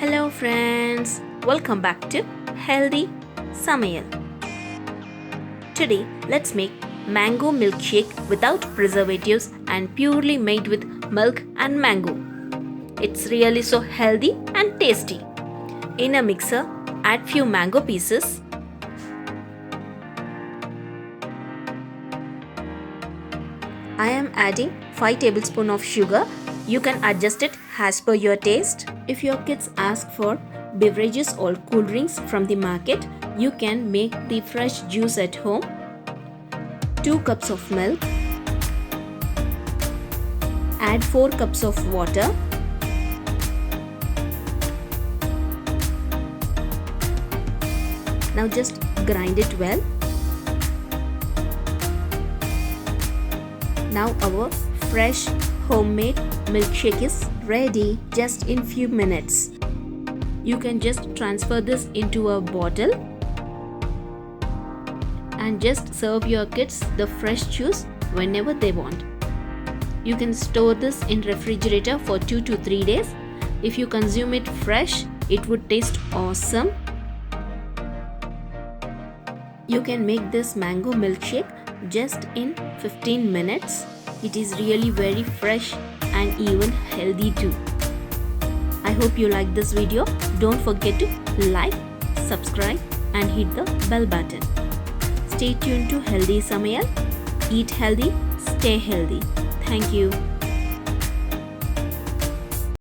Hello friends, welcome back to Healthy Samayal. Today let's make mango milkshake without preservatives and purely made with milk and mango. It's really so healthy and tasty. In a mixer, add few mango pieces, I am adding 5 tablespoons of sugar. You can adjust it as per your taste. If your kids ask for beverages or cool drinks from the market, you can make the fresh juice at home. 2 cups of milk. Add 4 cups of water. Now just grind it well. Now our fresh homemade milkshake is ready just in few minutes. You can just transfer this into a bottle and just serve your kids the fresh juice whenever they want. You can store this in refrigerator for 2 to 3 days. If you consume it fresh, it would taste awesome. You can make this mango milkshake just in 15 minutes. It is really very fresh and even healthy too. I hope you like this video. Don't forget to like, subscribe and hit the bell button. Stay tuned to Healthy Samayal. Eat healthy, stay healthy. Thank you.